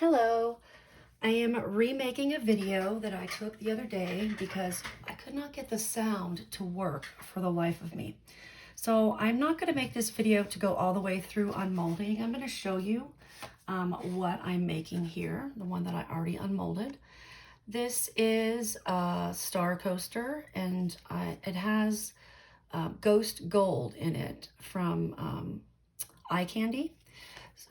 Hello, I am remaking a video that I took the other day because I could not get the sound to work for the life of me. So I'm not going to make this video to go all the way through unmolding. I'm going to show you what I'm making here, the one that I already unmolded. This is a star coaster and it has ghost gold in it from eye candy.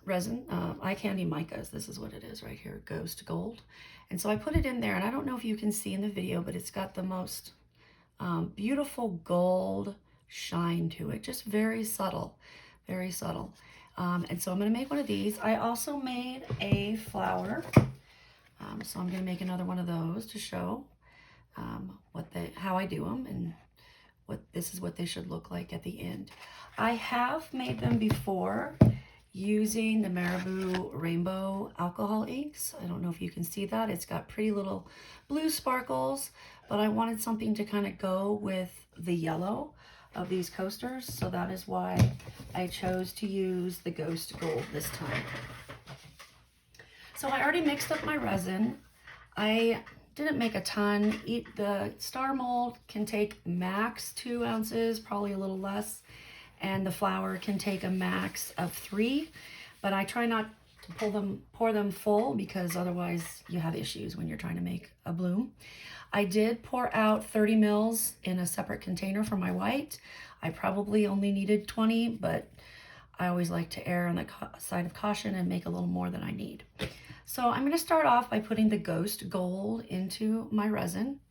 Resin, eye candy micas. This is what it is right here, ghost gold. And so I put it in there, and I don't know if you can see in the video, but it's got the most beautiful gold shine to it, just very subtle, very subtle. And so I'm going to make one of these. I also made a flower, so I'm going to make another one of those to show how I do them and this is what they should look like at the end. I have made them before using the Marabou Rainbow alcohol inks. I don't know if you can see that. It's got pretty little blue sparkles, but I wanted something to kind of go with the yellow of these coasters, so that is why I chose to use the Ghost Gold this time. So I already mixed up my resin. I didn't make a ton. The star mold can take max 2 ounces, probably a little less, and the flower can take a max of 3, but I try not to pour them full because otherwise you have issues when you're trying to make a bloom. I did pour out 30 mils in a separate container for my white. I probably only needed 20, but I always like to err on the side of caution and make a little more than I need. So I'm going to start off by putting the Ghost Gold into my resin,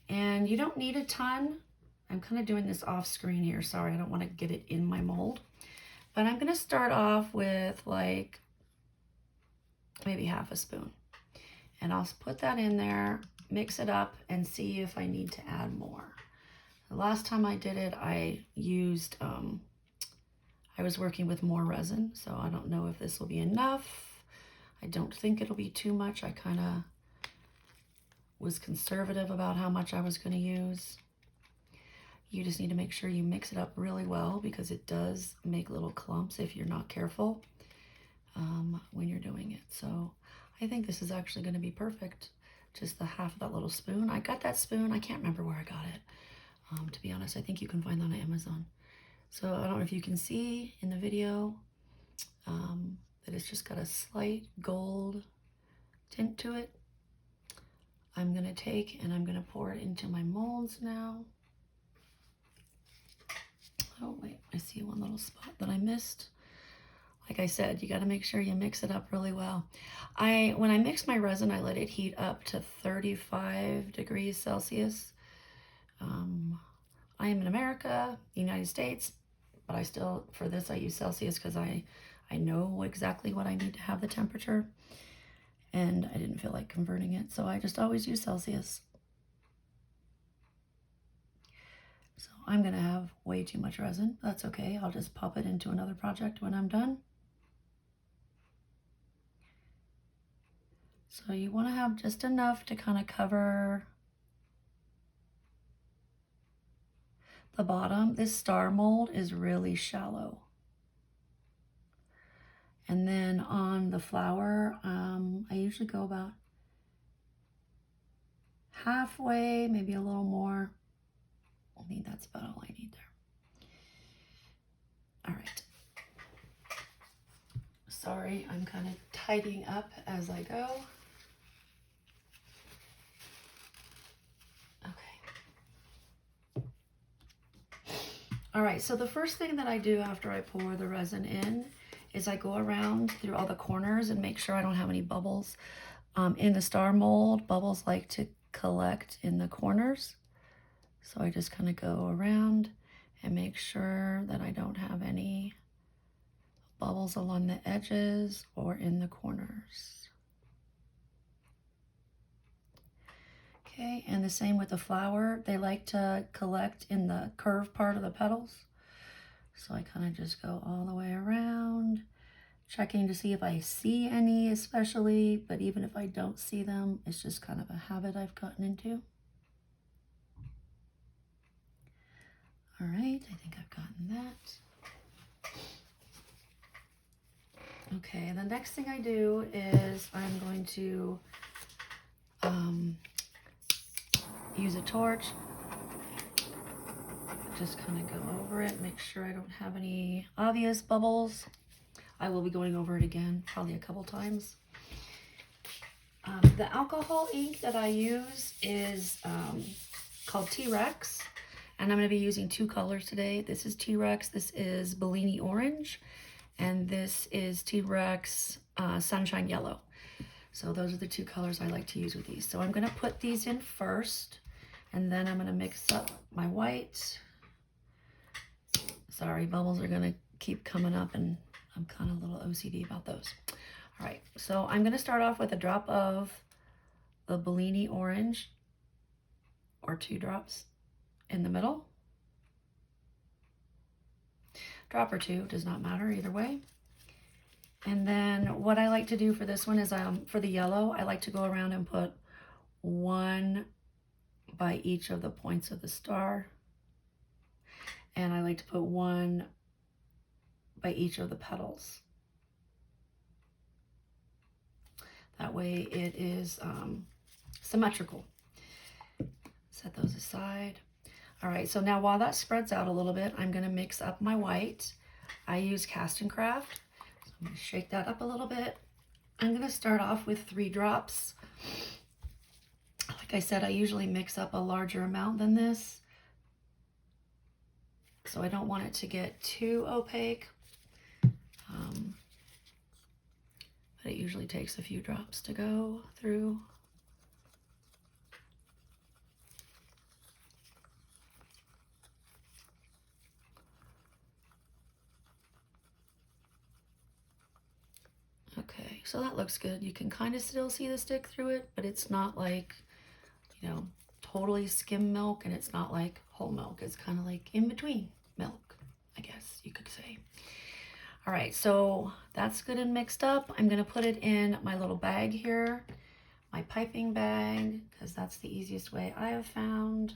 and you don't need a ton. I'm kind of doing this off screen here. Sorry, I don't want to get it in my mold. But I'm going to start off with like maybe half a spoon. And I'll put that in there, mix it up, and see if I need to add more. The last time I did it, I used, I was working with more resin, so I don't know if this will be enough. I don't think it'll be too much. I kind of was conservative about how much I was going to use. You just need to make sure you mix it up really well because it does make little clumps if you're not careful when you're doing it. So I think this is actually going to be perfect. Just the half of that little spoon. I got that spoon. I can't remember where I got it. To be honest, I think you can find that on Amazon. So I don't know if you can see in the video that it's just got a slight gold tint to it. I'm going to take and I'm going to pour it into my molds now. Oh wait, I see one little spot that I missed. Like I said, you got to make sure you mix it up really well. When I mix my resin, I let it heat up to 35 degrees Celsius. I am in America, United States, but I still, for this, I use Celsius because I know exactly what I need to have the temperature, and I didn't feel like converting it, so I just always use Celsius. So I'm going to have way too much resin. That's okay. I'll just pop it into another project when I'm done. So you want to have just enough to kind of cover the bottom. This star mold is really shallow. And then on the flower, I usually go about halfway, maybe a little more. I think that's about all I need there. All right. Sorry, I'm kind of tidying up as I go. Okay. All right, so the first thing that I do after I pour the resin in is I go around through all the corners and make sure I don't have any bubbles. In the star mold, bubbles like to collect in the corners. So I just kind of go around and make sure that I don't have any bubbles along the edges or in the corners. Okay, and the same with the flower. They like to collect in the curved part of the petals. So I kind of just go all the way around, checking to see if I see any especially, but even if I don't see them, it's just kind of a habit I've gotten into. All right, I think I've gotten that. Okay, the next thing I do is I'm going to use a torch, just kind of go over it, make sure I don't have any obvious bubbles. I will be going over it again, probably a couple times. The alcohol ink that I use is called T-Rex, and I'm going to be using two colors today. This is T-Rex, this is Bellini Orange, and this is T-Rex Sunshine Yellow. So those are the two colors I like to use with these. So I'm going to put these in first, and then I'm going to mix up my white. Sorry, bubbles are going to keep coming up, and I'm kind of a little OCD about those. All right, so I'm going to start off with a drop of the Bellini Orange, or 2 drops in the middle. Drop or 2, does not matter either way. And then what I like to do for this one is, for the yellow, I like to go around and put 1 by each of the points of the star. And I like to put 1 by each of the petals. That way it is symmetrical. Set those aside. All right, so now while that spreads out a little bit, I'm gonna mix up my white. I use Cast and Craft. So I'm gonna shake that up a little bit. I'm gonna start off with 3 drops. Like I said, I usually mix up a larger amount than this, so I don't want it to get too opaque. But it usually takes a few drops to go through. Okay, so that looks good. You can kind of still see the stick through it, but it's not like, you know, totally skim milk, and it's not like whole milk. It's kind of like in between milk, I guess you could say. All right, so that's good and mixed up. I'm gonna put it in my little bag here, my piping bag, because that's the easiest way I have found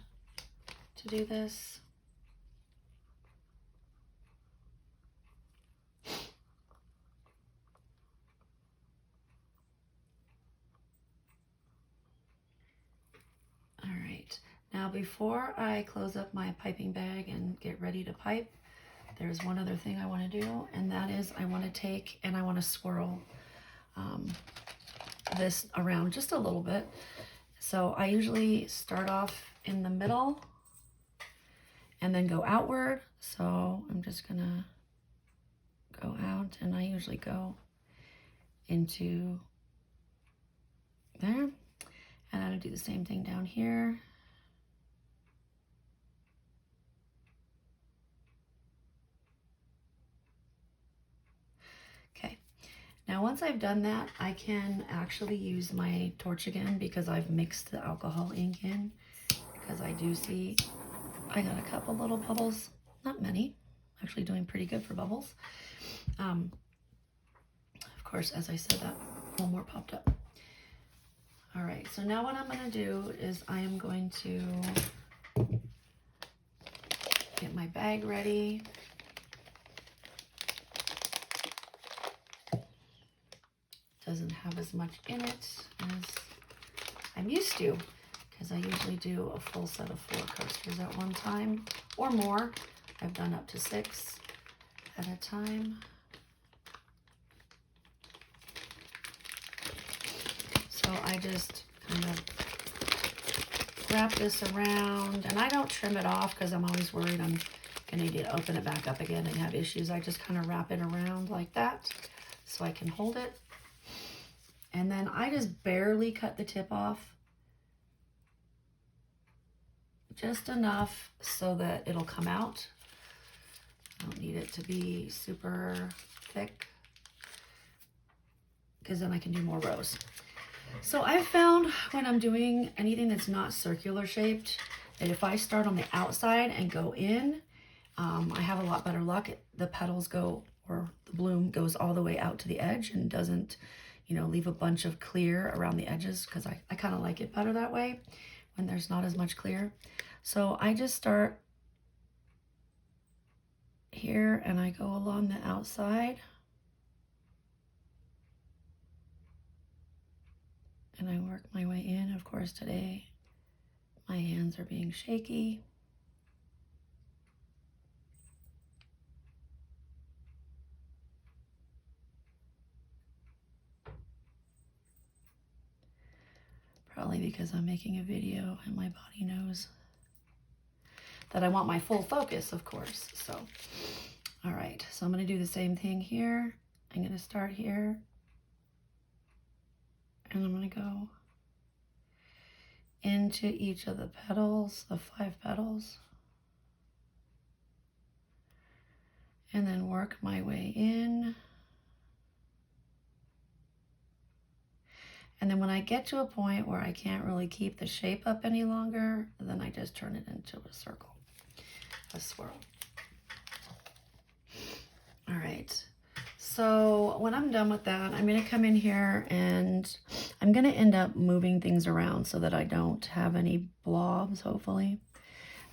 to do this. All right, now before I close up my piping bag and get ready to pipe, there's one other thing I want to do, and that is I want to take and I want to swirl this around just a little bit. So I usually start off in the middle and then go outward. So I'm just gonna go out, and I usually go into there, and I'm gonna do the same thing down here. Okay, now once I've done that, I can actually use my torch again, because I've mixed the alcohol ink in, because I do see I got a couple little bubbles, not many, actually doing pretty good for bubbles. Of course, as I said that, one more popped up. All right, so now what I'm gonna do is I am going to get my bag ready. Doesn't have as much in it as I'm used to, because I usually do a full set of 4 coasters at one time or more. I've done up to 6 at a time. So I just kind of wrap this around, and I don't trim it off because I'm always worried I'm gonna need to open it back up again and have issues. I just kind of wrap it around like that so I can hold it. And then I just barely cut the tip off, just enough so that it'll come out. I don't need it to be super thick, because then I can do more rows. So I've found when I'm doing anything that's not circular shaped, that if I start on the outside and go in, I have a lot better luck. The petals go, or the bloom goes all the way out to the edge and doesn't, you know, leave a bunch of clear around the edges, because I kind of like it better that way when there's not as much clear. So I just start here and I go along the outside. And I work my way in. Of course, today my hands are being shaky. Probably because I'm making a video and my body knows that I want my full focus, of course. So, all right, so I'm gonna do the same thing here. I'm gonna start here and I'm gonna go into each of the petals, the 5 petals, and then work my way in. And then when I get to a point where I can't really keep the shape up any longer, then I just turn it into a circle, a swirl. All right, so when I'm done with that, I'm gonna come in here and I'm gonna end up moving things around so that I don't have any blobs, hopefully.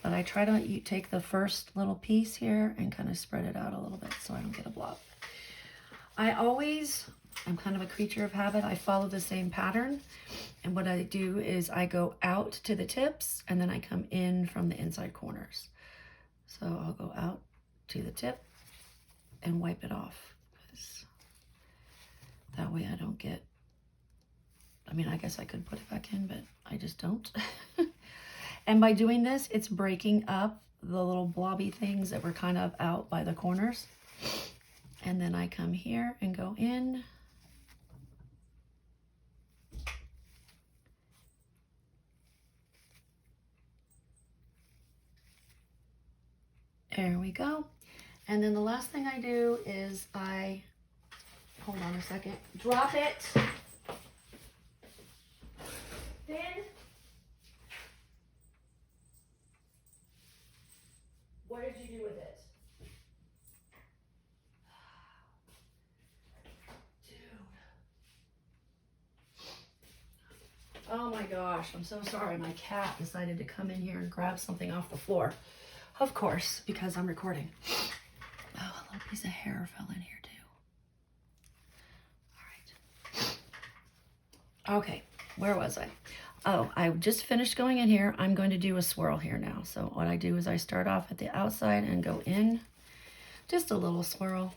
But I try to take the first little piece here and kind of spread it out a little bit so I don't get a blob. I'm kind of a creature of habit. I follow the same pattern. And what I do is I go out to the tips and then I come in from the inside corners. So I'll go out to the tip and wipe it off. That way I don't get, I mean, I guess I could put it back in, but I just don't. And by doing this, it's breaking up the little blobby things that were kind of out by the corners. And then I come here and go in. There we go. And then the last thing I do is hold on a second, drop it. Then what did you do with it? Dude. Oh my gosh, I'm so sorry. My cat decided to come in here and grab something off the floor. Of course, because I'm recording. Oh, a little piece of hair fell in here too. All right. Okay, where was I? Oh, I just finished going in here. I'm going to do a swirl here now. So what I do is I start off at the outside and go in. Just a little swirl.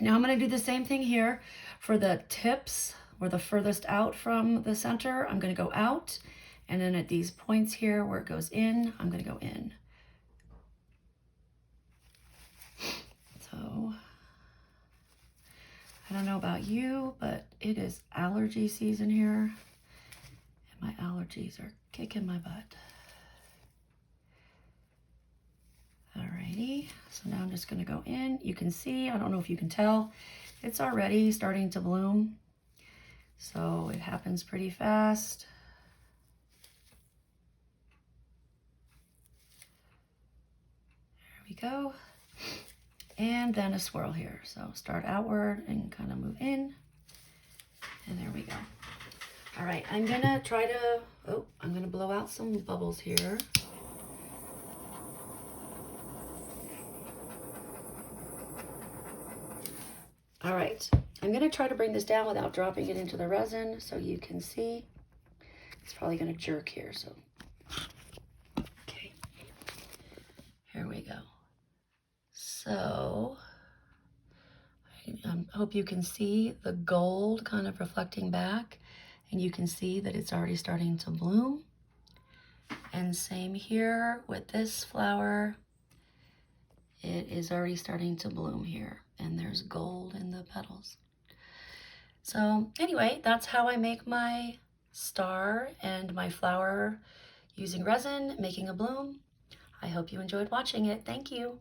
Now I'm going to do the same thing here for the tips or the furthest out from the center. I'm going to go out, and then at these points here where it goes in, I'm going to go in. So I don't know about you, but it is allergy season here, and my allergies are kicking my butt. Alrighty, so now I'm just going to go in. You can see, I don't know if you can tell, it's already starting to bloom. So it happens pretty fast. There we go. And then a swirl here. So start outward and kind of move in. And there we go. All right, I'm gonna try to, I'm gonna blow out some bubbles here. All right, I'm gonna try to bring this down without dropping it into the resin so you can see. It's probably gonna jerk here, so. Okay, here we go. So, I hope you can see the gold kind of reflecting back, and you can see that it's already starting to bloom. And same here with this flower. It is already starting to bloom here, and there's gold in the petals. So anyway, that's how I make my star and my flower using resin, making a bloom. I hope you enjoyed watching it. Thank you.